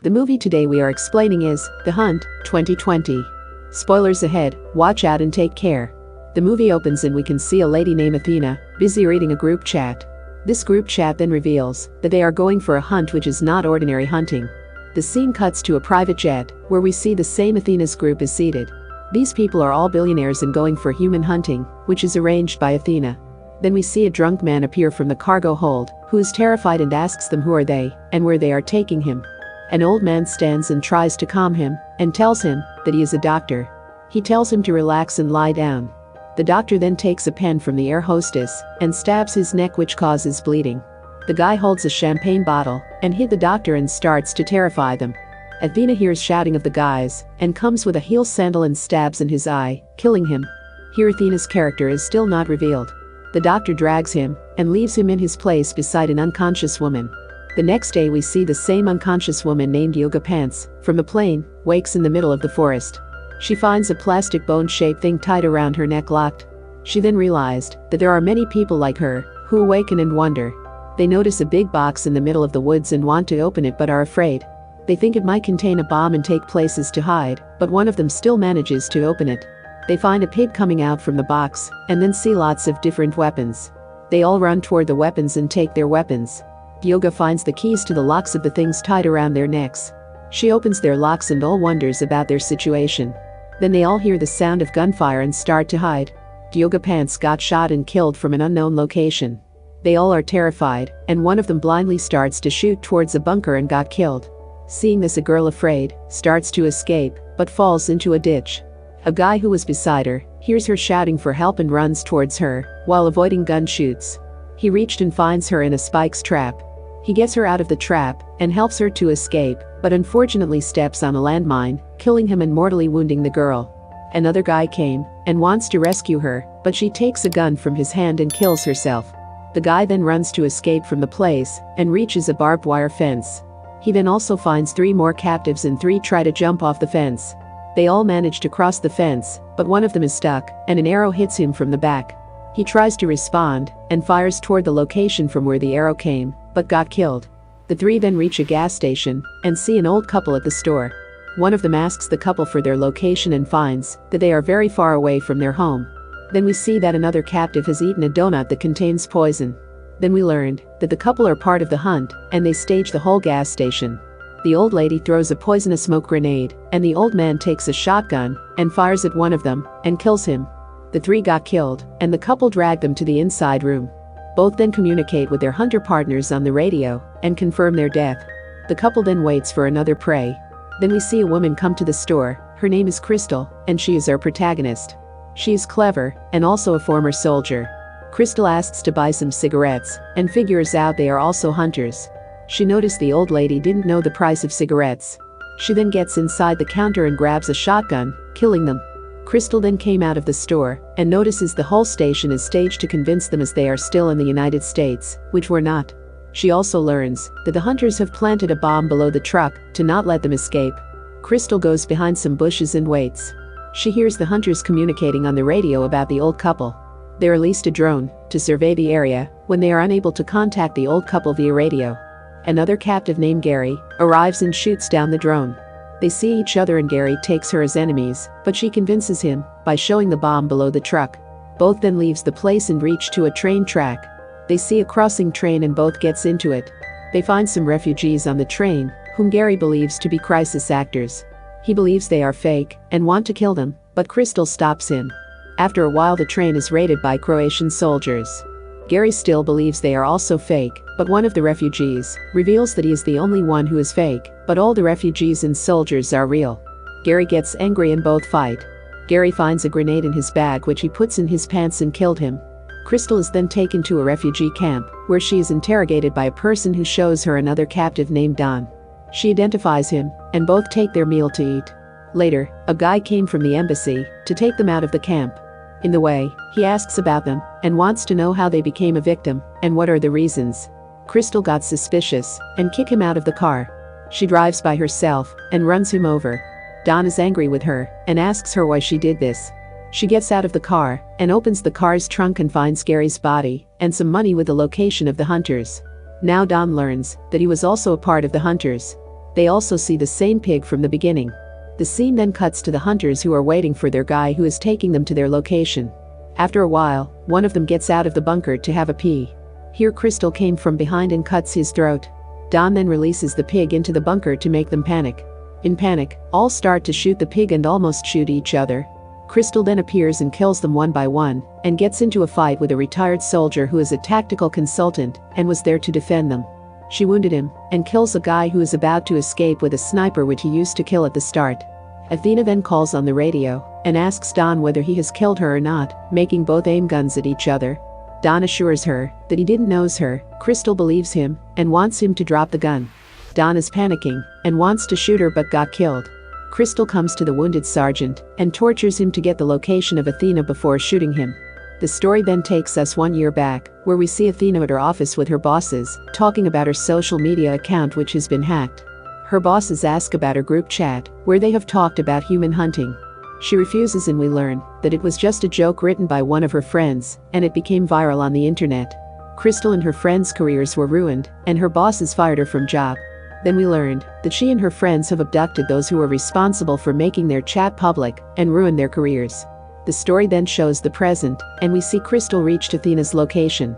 The movie today we are explaining is The Hunt, 2020. Spoilers ahead, watch out and take care. The movie opens and we can see a lady named Athena, busy reading a group chat. This group chat then reveals that they are going for a hunt which is not ordinary hunting. The scene cuts to a private jet, where we see the same Athena's group is seated. These people are all billionaires and going for human hunting, which is arranged by Athena. Then we see a drunk man appear from the cargo hold, who is terrified and asks them who are they, and where they are taking him. An old man stands and tries to calm him, and tells him that he is a doctor. He tells him to relax and lie down. The doctor then takes a pen from the air hostess, and stabs his neck, which causes bleeding. The guy holds a champagne bottle, and hit the doctor and starts to terrify them. Athena hears shouting of the guys, and comes with a heel sandal and stabs in his eye, killing him. Here Athena's character is still not revealed. The doctor drags him, and leaves him in his place beside an unconscious woman. The next day we see the same unconscious woman named Yoga Pants, from the plane, wakes in the middle of the forest. She finds a plastic bone-shaped thing tied around her neck locked. She then realized that there are many people like her, who awaken and wonder. They notice a big box in the middle of the woods and want to open it but are afraid. They think it might contain a bomb and take places to hide, but one of them still manages to open it. They find a pig coming out from the box, and then see lots of different weapons. They all run toward the weapons and take their weapons. Yoga finds the keys to the locks of the things tied around their necks. She opens their locks and all wonders about their situation. Then they all hear the sound of gunfire and start to hide. Yoga Pants got shot and killed from an unknown location. They all are terrified, and one of them blindly starts to shoot towards a bunker and got killed. Seeing this, a girl, afraid, starts to escape, but falls into a ditch. A guy who was beside her hears her shouting for help and runs towards her, while avoiding gunshoots. He reached and finds her in a spikes trap. He gets her out of the trap and helps her to escape, but unfortunately steps on a landmine, killing him and mortally wounding the girl. Another guy came and wants to rescue her, but she takes a gun from his hand and kills herself. The guy then runs to escape from the place and reaches a barbed wire fence. He then also finds 3 more captives and 3 try to jump off the fence. They all manage to cross the fence, but one of them is stuck, and an arrow hits him from the back. He tries to respond and fires toward the location from where the arrow came, but got killed. The 3 then reach a gas station and see an old couple at the store. One of them asks the couple for their location and finds that they are very far away from their home. Then we see that another captive has eaten a donut that contains poison. Then we learned that the couple are part of the hunt, and they stage the whole gas station. The old lady throws a poisonous smoke grenade, and the old man takes a shotgun and fires at one of them and kills him. The 3 got killed, and the couple dragged them to the inside room. Both then communicate with their hunter partners on the radio and confirm their death. The couple then waits for another prey. Then we see a woman come to the store. Her name is Crystal, and she is our protagonist. She is clever and also a former soldier. Crystal asks to buy some cigarettes and figures out they are also hunters. She noticed the old lady didn't know the price of cigarettes. She then gets inside the counter and grabs a shotgun, killing them. Crystal then came out of the store and notices the whole station is staged to convince them as they are still in the United States, which were not. She also learns that the hunters have planted a bomb below the truck to not let them escape. Crystal goes behind some bushes and waits. She hears the hunters communicating on the radio about the old couple. They released a drone to survey the area when they are unable to contact the old couple via radio. Another captive named Gary arrives and shoots down the drone. They see each other and Gary takes her as enemies, but she convinces him by showing the bomb below the truck. Both then leaves the place and reach to a train track. They see a crossing train and both gets into it. They find some refugees on the train, whom Gary believes to be crisis actors. He believes they are fake and want to kill them, but Crystal stops him. After a while the train is raided by Croatian soldiers. Gary still believes they are also fake, but one of the refugees reveals that he is the only one who is fake, but all the refugees and soldiers are real. Gary gets angry and both fight. Gary finds a grenade in his bag which he puts in his pants and killed him. Crystal is then taken to a refugee camp, where she is interrogated by a person who shows her another captive named Don. She identifies him, and both take their meal to eat. Later, a guy came from the embassy to take them out of the camp. In the way, he asks about them and wants to know how they became a victim and what are the reasons. Crystal got suspicious and kicked him out of the car. She drives by herself and runs him over. Don is angry with her and asks her why she did this. She gets out of the car and opens the car's trunk and finds Gary's body and some money with the location of the hunters. Now Don learns that he was also a part of the hunters. They also see the same pig from the beginning. The scene then cuts to the hunters who are waiting for their guy who is taking them to their location. After a while, one of them gets out of the bunker to have a pee. Here Crystal came from behind and cuts his throat. Don then releases the pig into the bunker to make them panic. In panic, all start to shoot the pig and almost shoot each other. Crystal then appears and kills them one by one, and gets into a fight with a retired soldier who is a tactical consultant and was there to defend them. She wounded him, and kills a guy who is about to escape with a sniper which he used to kill at the start. Athena then calls on the radio, and asks Don whether he has killed her or not, making both aim guns at each other. Don assures her that he didn't know her. Crystal believes him, and wants him to drop the gun. Don is panicking, and wants to shoot her but got killed. Crystal comes to the wounded sergeant, and tortures him to get the location of Athena before shooting him. The story then takes us 1 year back, where we see Athena at her office with her bosses, talking about her social media account which has been hacked. Her bosses ask about her group chat, where they have talked about human hunting. She refuses and we learn that it was just a joke written by one of her friends, and it became viral on the internet. Crystal and her friends' careers were ruined, and her bosses fired her from job. Then we learned that she and her friends have abducted those who were responsible for making their chat public and ruined their careers. The story then shows the present, and we see Crystal reach Athena's location.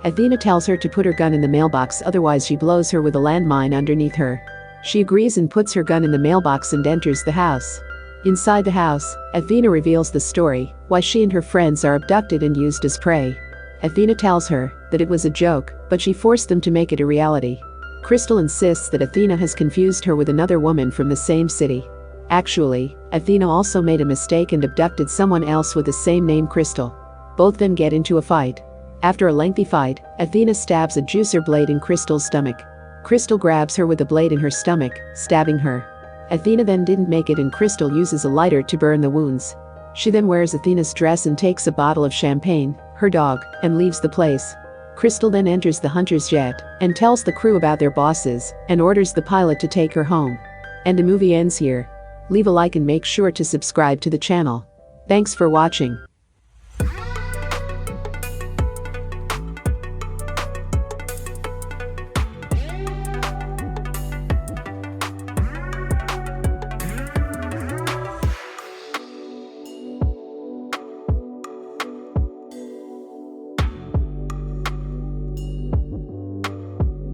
Athena tells her to put her gun in the mailbox, otherwise she blows her with a landmine underneath her. She agrees and puts her gun in the mailbox and enters the house. Inside the house, Athena reveals the story, why she and her friends are abducted and used as prey. Athena tells her that it was a joke, but she forced them to make it a reality. Crystal insists that Athena has confused her with another woman from the same city. Actually, Athena also made a mistake and abducted someone else with the same name, Crystal. Both then get into a fight. After a lengthy fight, Athena stabs a juicer blade in Crystal's stomach. Crystal grabs her with the blade in her stomach, stabbing her. Athena then didn't make it and Crystal uses a lighter to burn the wounds. She then wears Athena's dress and takes a bottle of champagne, her dog, and leaves the place. Crystal then enters the hunter's jet and tells the crew about their bosses and orders the pilot to take her home. And the movie ends here. Leave a like and make sure to subscribe to the channel. Thanks for watching.